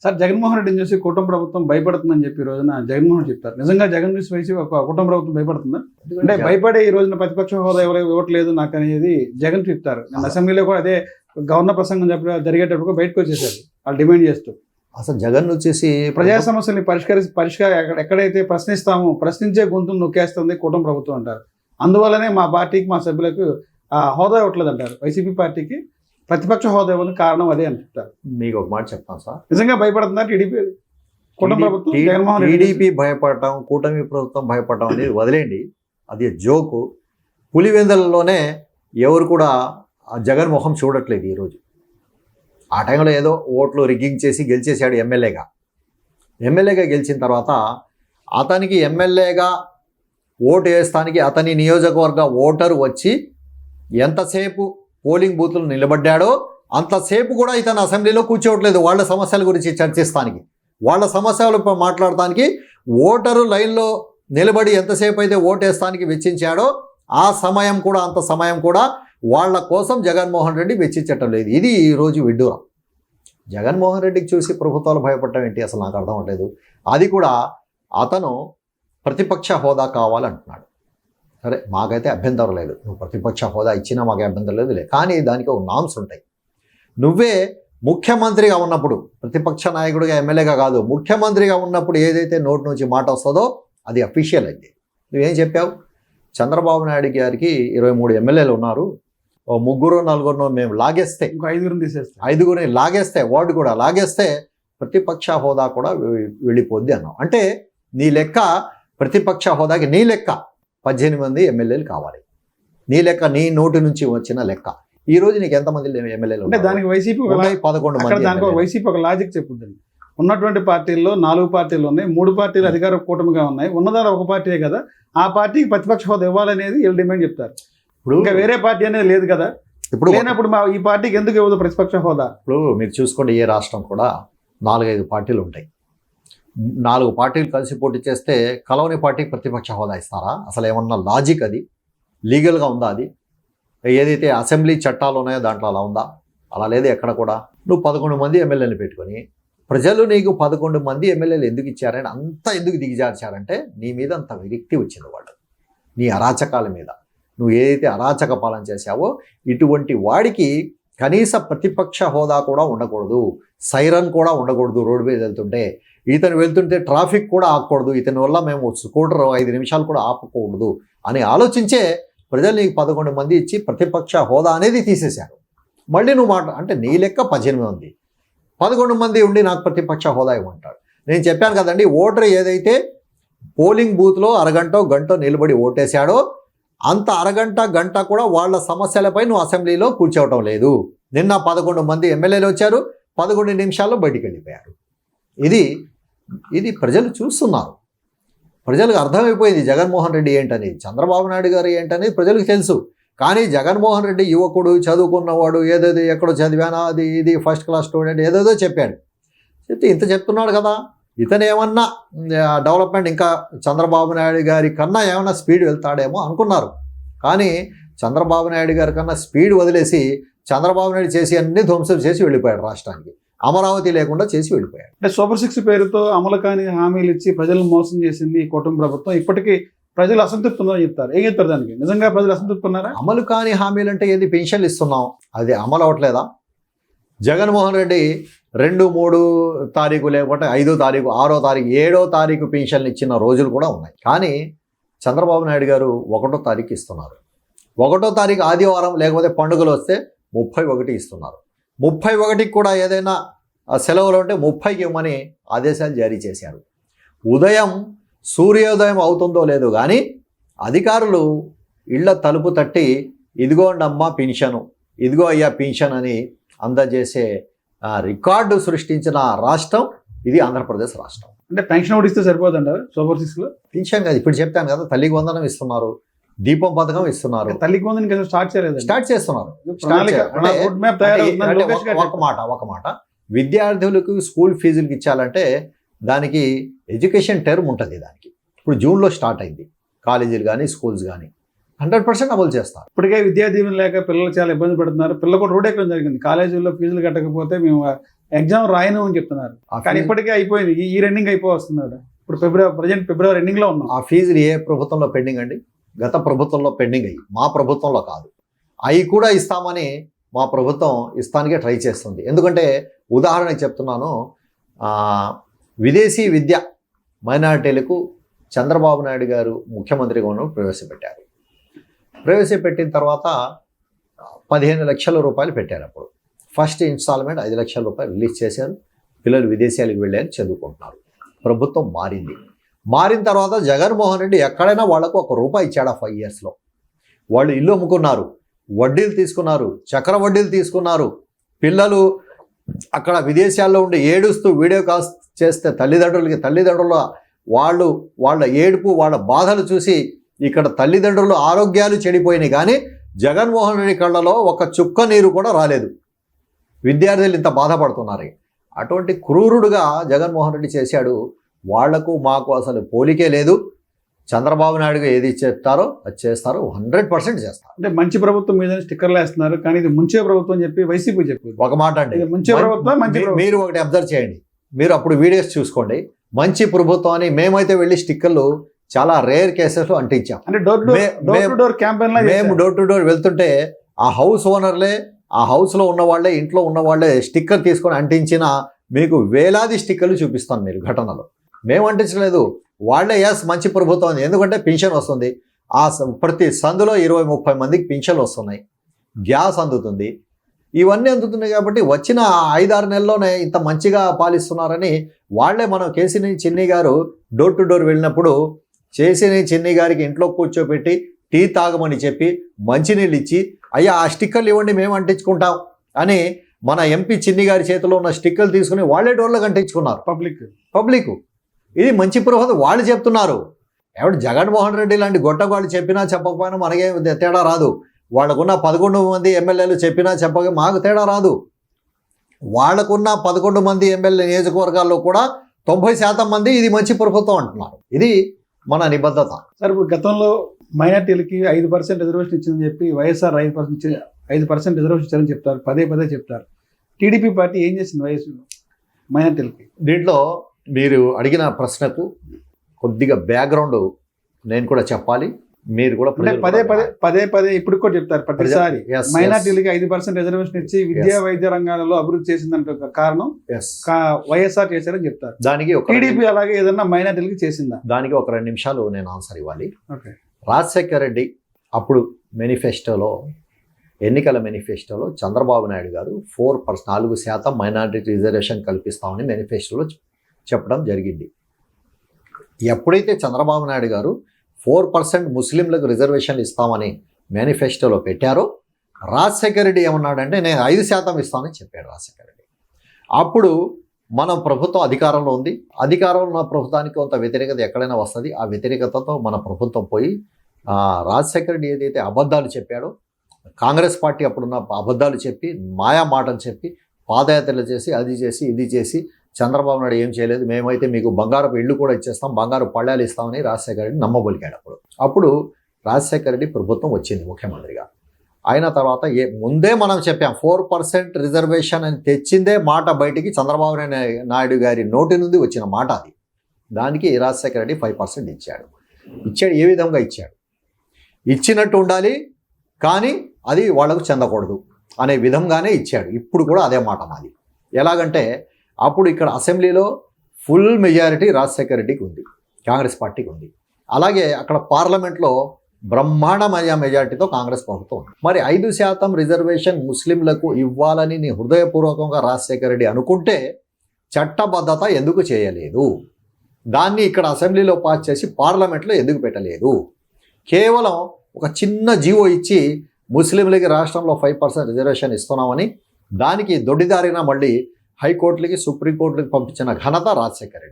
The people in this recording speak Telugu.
సార్ జగన్మోహన్ రెడ్డిని చూసి కూటమి ప్రభుత్వం భయపడుతుందని చెప్పి ఈ రోజున జగన్మోహన్ రెడ్డి చెప్తారు. నిజంగా జగన్ చూసి వయసు ఒక కూటమి ప్రభుత్వం భయపడుతుందా? అంటే భయపడే ఈ రోజున ప్రతిపక్ష హోదా ఇవ్వట్లేదు నాకు అనేది జగన్ చెప్తారు. అసెంబ్లీలో కూడా అదే గవర్నర్ ప్రసంగం జరిగేటప్పుడు బయటకు వచ్చేసారు వాళ్ళు డిమాండ్ చేస్తూ. అసలు జగన్ వచ్చేసి ప్రజా సమస్యల్ని ఎక్కడైతే ప్రశ్నించే గొంతును నొక్కేస్తుంది కూటమి ప్రభుత్వం అంటారు. అందువల్లనే మా పార్టీకి మా సభ్యులకు హోదా ఇవ్వట్లేదు అంటారు. వైసీపీ పార్టీకి ప్రతిపక్ష హోదా ఇవ్వడానికి కారణం అదే అని చెప్తారు. మీకు ఒక మాట చెప్తాను సార్, నిజంగా భయపడుతుందా టీడీపీ కూటమి ప్రభుత్వం? టీడీపీ భయపడటం, కూటమి ప్రభుత్వం భయపడటం అనేది వదిలేండి, అది జోకు. పులివెందులలోనే ఎవరు కూడా జగన్ మొహం చూడట్లేదు ఈరోజు. ఆ టైంలో ఏదో ఓట్లు రిగ్గింగ్ చేసి గెలిచేశాడు ఎమ్మెల్యేగా గెలిచిన తర్వాత అతనికి ఎమ్మెల్యేగా ఓటు వేస్తానికి అతని నియోజకవర్గ ఓటరు వచ్చి ఎంతసేపు పోలింగ్ బూత్లు నిలబడ్డాడో అంతసేపు కూడా ఇతను అసెంబ్లీలో కూర్చోవట్లేదు. వాళ్ళ సమస్యల గురించి చర్చిస్తానికి, వాళ్ళ సమస్యలు మాట్లాడటానికి ఓటరు లైన్లో నిలబడి ఎంతసేపు అయితే ఓటేస్తానికి వెచ్చించాడో ఆ సమయం కూడా అంత సమయం కూడా వాళ్ళ కోసం జగన్మోహన్ రెడ్డి వెచ్చించటం లేదు. ఇది ఈరోజు విడ్డూరం. జగన్మోహన్ రెడ్డికి చూసి ప్రభుత్వాలు భయపడటం ఏంటి అసలు నాకు అర్థం అవ్వట్లేదు. అది కూడా అతను ప్రతిపక్ష హోదా కావాలంటున్నాడు. సరే, మాకైతే అభ్యంతరం లేదు, నువ్వు ప్రతిపక్ష హోదా ఇచ్చినా మాకు అభ్యంతరం లేదులే, కానీ దానికి ఒక నామ్స్ ఉంటాయి. నువ్వే ముఖ్యమంత్రిగా ఉన్నప్పుడు, ప్రతిపక్ష నాయకుడిగా ఎమ్మెల్యేగా కాదు, ముఖ్యమంత్రిగా ఉన్నప్పుడు ఏదైతే నోటి నుంచి మాట వస్తుందో అది అఫీషియల్ అయింది. నువ్వేం చెప్పావు? చంద్రబాబు నాయుడు గారికి 23 ఎమ్మెల్యేలు ఉన్నారు, ఓ 3-4 మేము లాగేస్తే, ఐదుగురిని లాగేస్తే, వార్డు కూడా లాగేస్తే ప్రతిపక్ష హోదా కూడా వెళ్ళిపోద్ది అన్నావు. అంటే నీ లెక్క ప్రతిపక్ష హోదాకి నీ లెక్క 18 ఎమ్మెల్యేలు కావాలి. నీ లెక్క, నీ నోటి నుంచి వచ్చిన లెక్క. ఈ రోజు నీకు ఎంతమంది ఎమ్మెల్యేలు? అంటే దానికి వైసీపీ 11 మంది. దానికి వైసీపీ ఒక లాజిక్ చెప్పుద్దండి. ఉన్నటువంటి పార్టీల్లో 4 పార్టీలు ఉన్నాయి, 3 పార్టీలు అధికార కూటమిగా ఉన్నాయి, ఉన్నదాని ఒక పార్టీయే కదా, ఆ పార్టీకి ప్రతిపక్ష హోదా ఇవ్వాలనేది వీళ్ళు డిమాండ్ చెప్తారు. ఇప్పుడు ఇంకా వేరే పార్టీ అనేది లేదు కదా, ఇప్పుడు లేనప్పుడు ఈ పార్టీకి ఎందుకు ఇవ్వదు ప్రతిపక్ష హోదా? ఇప్పుడు మీరు చూసుకోండి, ఏ రాష్ట్రం కూడా 4-5 పార్టీలు ఉంటాయి. 4 పార్టీలు కలిసి పోటీ చేస్తే కలవని పార్టీకి ప్రతిపక్ష హోదా ఇస్తారా? అసలు ఏమన్నా లాజిక్? అది లీగల్గా ఉందా? అది ఏదైతే అసెంబ్లీ చట్టాలు ఉన్నాయో దాంట్లో అలా ఉందా? అలా లేదు ఎక్కడ కూడా. నువ్వు 11 మంది ఎమ్మెల్యేలు పెట్టుకొని ప్రజలు నీకు 11 మంది ఎమ్మెల్యేలు ఎందుకు ఇచ్చారని అంత ఎందుకు దిగజార్చారంటే నీ మీద అంత విరక్తి వచ్చింది వాళ్ళు, నీ అరాచకాల మీద. నువ్వు ఏదైతే అరాచక పాలన చేశావో ఇటువంటి వాడికి కనీస ప్రతిపక్ష హోదా కూడా ఉండకూడదు, సైరన్ కూడా ఉండకూడదు. రోడ్డు మీద వెళ్తుంటే, ఇతను వెళ్తుంటే ట్రాఫిక్ కూడా ఆపకూడదు, ఇతని వల్ల మేము స్కూటర్ 5 నిమిషాలు కూడా ఆపకూడదు అని ఆలోచించే ప్రజలు నీకు 11 మంది ఇచ్చి ప్రతిపక్ష హోదా అనేది తీసేశారు. మళ్ళీ నువ్వు అంటే నీ లెక్క 18 మంది, 11 మంది ఉండి నాకు ప్రతిపక్ష హోదా ఇవ్వమంటాడు. నేను చెప్పాను కదండి, ఓటర్ ఏదైతే పోలింగ్ బూత్లో అరగంట గంట నిలబడి ఓటేశాడో అంత అరగంట గంట కూడా వాళ్ళ సమస్యలపై నువ్వు అసెంబ్లీలో కూర్చోవటం లేదు. నిన్న 11 మంది ఎమ్మెల్యేలు వచ్చారు, 11 నిమిషాల్లో బయటికి వెళ్ళిపోయారు. ఇది ప్రజలు చూస్తున్నారు, ప్రజలకు అర్థమైపోయింది జగన్మోహన్ రెడ్డి ఏంటని, చంద్రబాబు నాయుడు గారు ఏంటని ప్రజలకు తెలుసు. కానీ జగన్మోహన్ రెడ్డి యువకుడు, చదువుకున్నవాడు, ఏదేదో ఎక్కడో చదివానా, అది ఇది ఫస్ట్ క్లాస్ స్టూడెంట్ ఏదేదో చెప్పాడు. చెప్తే ఇంత చెప్తున్నాడు కదా, ఇతను ఏమన్నా డెవలప్మెంట్ ఇంకా చంద్రబాబు నాయుడు గారి కన్నా ఏమన్నా స్పీడ్ వెళ్తాడేమో అనుకున్నారు. కానీ చంద్రబాబు నాయుడు గారి కన్నా స్పీడ్ వదిలేసి చంద్రబాబు నాయుడు చేసి అన్ని ధ్వంసం చేసి వెళ్ళిపోయాడు. రాష్ట్రానికి అమరావతి లేకుండా చేసి వెళ్ళిపోయాడు. అంటే సూపర్ 6 పేరుతో అమలు కాని హామీలు ఇచ్చి ప్రజలను మోసం చేసింది ఈ కూటమి ప్రభుత్వం. ఇప్పటికీ ప్రజలు అసంతృప్తి ఉందని చెప్తారు. ఏం చెప్తారు దానికి? నిజంగా ప్రజలు అసంతృప్తి ఉన్నారా? అమలు కాని హామీలు అంటే ఏంది? పెన్షన్లు ఇస్తున్నాం, అది అమలు అవ్వట్లేదా? జగన్మోహన్ రెడ్డి 2, 3 తారీఖు లేకపోతే 5వ తారీఖు, 6వ తారీఖు, 7వ తారీఖు పెన్షన్లు ఇచ్చిన రోజులు కూడా ఉన్నాయి. కానీ చంద్రబాబు నాయుడు గారు 1వ తారీఖు ఇస్తున్నారు. 1వ తారీఖు ఆదివారం లేకపోతే పండుగలు వస్తే 31 ఇస్తున్నారు. 31కి కూడా ఏదైనా సెలవులు ఉంటే 30కి ఇవ్వమని ఆదేశాలు జారీ చేశారు. ఉదయం సూర్యోదయం అవుతుందో లేదో కానీ అధికారులు ఇళ్ల తలుపు తట్టి ఇదిగోండమ్మా పెన్షను, ఇదిగో అయ్యా పెన్షన్ అని అందజేసే రికార్డు సృష్టించిన రాష్ట్రం ఇది ఆంధ్రప్రదేశ్ రాష్ట్రం. అంటే పెన్షన్ ఒకటి ఇస్తే సరిపోతుంటారు సూపర్ 6లో? పెన్షన్ కాదు, ఇప్పుడు చెప్పాను కదా, తల్లికి వందనం ఇస్తున్నారు, దీపం పథకం ఇస్తున్నారు. తల్లికి వందనం స్టార్ట్ చేయలేదు, స్టార్ట్ చేస్తున్నారు. ఒక మాట విద్యార్థులకు స్కూల్ ఫీజులకు ఇచ్చాలంటే దానికి ఎడ్యుకేషన్ టర్మ్ ఉంటుంది. దానికి ఇప్పుడు జూన్లో స్టార్ట్ అయింది. కాలేజీలు కానీ స్కూల్స్ కానీ 100% అమలు చేస్తారు. ఇప్పటికే విద్యా దీవెన లేక పిల్లలు చాలా ఇబ్బంది పడుతున్నారు. పిల్లలు కూడా రోడ్ ఎక్కడం జరిగింది. కాలేజీల్లో ఫీజులు కట్టకపోతే మేము ఎగ్జామ్ రాయను అని చెప్తున్నారు. ఆ కానీ ఫీజు- ఇప్పటికే అయిపోయింది. ఈ రన్నింగ్ అయిపోవస్తున్నాడు. ఇప్పుడు ఫిబ్రవరి ఎండింగ్ లో ఉన్నాం. ఆ ఫీజులు ఏ ప్రభుత్వంలో పెండింగ్ అండి? గత ప్రభుత్వంలో పెండింగ్ అయ్యి, మా ప్రభుత్వంలో కాదు. అవి కూడా ఇస్తామని మా ప్రభుత్వం ఇస్తానికే ట్రై చేస్తుంది. ఎందుకంటే ఉదాహరణకి చెప్తున్నాను, విదేశీ విద్య మైనారిటీలకు చంద్రబాబు నాయుడు గారు ముఖ్యమంత్రిగా ఉన్న ప్రవేశపెట్టారు. ప్రవేశపెట్టిన తర్వాత 15 లక్షల రూపాయలు పెట్టారు. అప్పుడు ఫస్ట్ ఇన్స్టాల్మెంట్ 5 లక్షల రూపాయలు రిలీజ్ చేశారు. పిల్లలు విదేశాలకు వెళ్ళారు, చదువుకుంటున్నారు. ప్రభుత్వం మారింది. మారిన తర్వాత జగన్మోహన్ రెడ్డి ఎక్కడైనా వాళ్లకు ₹1 ఇచ్చాడు. 5 ఇయర్స్లో వాళ్ళు ఇల్లు అమ్ముకున్నారు, వడ్డీలు తీసుకున్నారు, చక్ర వడ్డీలు తీసుకున్నారు. పిల్లలు అక్కడ విదేశాల్లో ఉండి ఏడుస్తూ వీడియో కాల్స్ చేస్తే తల్లిదండ్రుల వాళ్ళ ఏడుపు, వాళ్ళ బాధలు చూసి ఇక్కడ తల్లిదండ్రుల ఆరోగ్యాలు చెడిపోయినాయి. కానీ జగన్మోహన్ రెడ్డి కళ్ళలో ఒక చుక్క నీరు కూడా రాలేదు. విద్యార్థులు ఇంత బాధపడుతున్నారు. అటువంటి క్రూరుడుగా జగన్మోహన్ రెడ్డి చేశాడు. వాళ్లకు మాకు అసలు పోలికే లేదు. చంద్రబాబు నాయుడు ఏది చెప్తారో అది చేస్తారు, 100% చేస్తారు. అంటే మంచి ప్రభుత్వం మీద స్టిక్కర్లు వేస్తున్నారు, కానీ ఇది ముంచే ప్రభుత్వం అని చెప్పి వైసీపీ చెప్పారు. ఒక మాట అండి, ఇది ముంచే ప్రభుత్వం, మంచి ప్రభుత్వం. మీరు ఒకటి అబ్జర్వ్ చేయండి, మీరు అప్పుడు వీడియోస్ చూసుకోండి. మంచి ప్రభుత్వం అని మేమైతే వెళ్ళి స్టిక్కర్లు చాలా రేర్ కేసెస్ అంటించాం. అంటే డోర్ టు డోర్ క్యాంపెయిన్ మేము డోర్ టు డోర్ వెళ్తుంటే ఆ హౌస్ ఓనర్లే, ఆ హౌస్లో ఉన్న వాళ్ళే, ఇంట్లో ఉన్న వాళ్ళే స్టిక్కర్ తీసుకొని అంటించిన మీకు వేలాది స్టిక్కర్లు చూపిస్తాను మీరు ఘటనలో. మేము అంటించలేదు, వాళ్ళే ఎస్ మంచి ప్రభుత్వం అని. ఎందుకంటే పింఛన్ వస్తుంది, ప్రతి సందులో 20-30 మందికి పింఛన్లు వస్తున్నాయి, గ్యాస్ అందుతుంది, ఇవన్నీ అందుతున్నాయి. కాబట్టి వచ్చిన 5-6 నెలల్లోనే ఇంత మంచిగా పాలిస్తున్నారని వాళ్ళే. మనం కేసీఆర్ చిన్ని గారు డోర్ టు డోర్ వెళ్ళినప్పుడు కేసీఆర్ చిన్ని గారికి ఇంట్లో కూర్చోబెట్టి టీ తాగమని చెప్పి మంచినీళ్ళు ఇచ్చి, అయ్యా ఆ స్టిక్కర్లు ఇవ్వండి మేము అంటించుకుంటాం అని మన ఎంపీ చిన్ని గారి చేతిలో ఉన్న స్టిక్కర్లు తీసుకుని వాళ్ళే డోర్లకు అంటించుకున్నారు. పబ్లిక్ ఇది మంచి ప్రభుత్వం వాళ్ళు చెప్తున్నారు. ఎవడు జగన్మోహన్ రెడ్డి లాంటి గొట్టగాళ్ళు చెప్పినా చెప్పకపోయినా మనకే తేడా రాదు. వాళ్ళకున్న 11 మంది ఎమ్మెల్యేలు చెప్పినా చెప్పక మాకు తేడా రాదు. వాళ్ళకున్న 11 మంది ఎమ్మెల్యే నియోజకవర్గాల్లో కూడా 90% మంది ఇది మంచి ప్రభుత్వం అంటున్నారు. ఇది మన నిబద్ధత. సార్, ఇప్పుడు గతంలో మైనార్టీలకి 5% రిజర్వేషన్ ఇచ్చిందని చెప్పి వైఎస్ఆర్ 5% రిజర్వేషన్ ఇచ్చారని చెప్తారు, పదే చెప్తారు. టీడీపీ పార్టీ ఏం చేసింది మైనార్టీలకి? దీంట్లో మీరు అడిగిన ప్రశ్నకు కొద్దిగా బ్యాక్గ్రౌండ్ నేను కూడా చెప్పాలి, మీరు కూడా పదే ఇప్పుడు కూడా చెప్తారు ప్రతిసారి. మైనార్టీలకి 5% రిజర్వేషన్ ఇచ్చి విద్యా వైద్య రంగాలలో అభివృద్ధి చేసిందంటే కారణం వైఎస్ఆర్ చేశారని చెప్తారు. దానికి టీడీపీ అలాగే ఏదన్నా మైనార్టీలకి చేసిందా? దానికి ఒక 2 నిమిషాలు నేను ఆన్సర్ ఇవ్వాలి. రాజశేఖర్ రెడ్డి అప్పుడు మేనిఫెస్టోలో, ఎన్నికల మేనిఫెస్టోలో చంద్రబాబు నాయుడు గారు 4% మైనారిటీ రిజర్వేషన్ కల్పిస్తామని మేనిఫెస్టోలో చెప్పడం జరిగింది. ఎప్పుడైతే చంద్రబాబు నాయుడు గారు 4% ముస్లింలకు రిజర్వేషన్లు ఇస్తామని మేనిఫెస్టోలో పెట్టారో, రాజశేఖర రెడ్డి ఏమన్నాడంటే నేను 5% ఇస్తామని చెప్పాడు రాజశేఖర రెడ్డి. అప్పుడు మన ప్రభుత్వం అధికారంలో ఉంది, అధికారంలో ఉన్న ప్రభుత్వానికి కొంత వ్యతిరేకత ఎక్కడైనా వస్తుంది. ఆ వ్యతిరేకతతో మన ప్రభుత్వం పోయి రాజశేఖర రెడ్డి ఏదైతే అబద్ధాలు చెప్పాడో, కాంగ్రెస్ పార్టీ అప్పుడున్న అబద్ధాలు చెప్పి, మాయా మాటలు చెప్పి, పాదయాత్రలు చేసి, అది చేసి ఇది చేసి, చంద్రబాబు నాయుడు ఏం చేయలేదు, మేమైతే మీకు బంగారపు ఇళ్ళు కూడా ఇచ్చేస్తాం, బంగారు పళ్ళాలు ఇస్తామని రాజశేఖర రెడ్డి నమ్మబలికాడు. అప్పుడు రాజశేఖర రెడ్డి ప్రభుత్వం వచ్చింది ముఖ్యమంత్రిగా. అయిన తర్వాత ముందే మనం చెప్పాం 4% రిజర్వేషన్ అని తెచ్చిందే మాట బయటికి చంద్రబాబు నాయుడు గారి నోటి నుండి వచ్చిన మాట అది. దానికి రాజశేఖర రెడ్డి 5% ఇచ్చాడు. ఏ విధంగా ఇచ్చాడు? ఇచ్చినట్టు ఉండాలి, కానీ అది వాళ్లకు చెందకూడదు అనే విధంగానే ఇచ్చాడు. ఇప్పుడు కూడా అదే మాట మాది. ఎలాగంటే అప్పుడు ఇక్కడ అసెంబ్లీలో ఫుల్ మెజారిటీ రాజశేఖర రెడ్డికి ఉంది, కాంగ్రెస్ పార్టీకి ఉంది. అలాగే అక్కడ పార్లమెంట్లో బ్రహ్మాండమైన మెజారిటీతో కాంగ్రెస్ ప్రభుత్వం ఉంది. మరి 5% రిజర్వేషన్ ముస్లింలకు ఇవ్వాలని నీ హృదయపూర్వకంగా రాజశేఖర రెడ్డి అనుకుంటే చట్టబద్ధత ఎందుకు చేయలేదు? దాన్ని ఇక్కడ అసెంబ్లీలో పాస్ చేసి పార్లమెంట్లో ఎందుకు పెట్టలేదు? కేవలం ఒక చిన్న జీవో ఇచ్చి ముస్లింలకి రాష్ట్రంలో 5% రిజర్వేషన్ ఇస్తున్నామని దానికి దొడ్డిదారిన మళ్ళీ హైకోర్టులకి, సుప్రీంకోర్టులకి పంపించిన ఘనత రాజశేఖర రెడ్డి.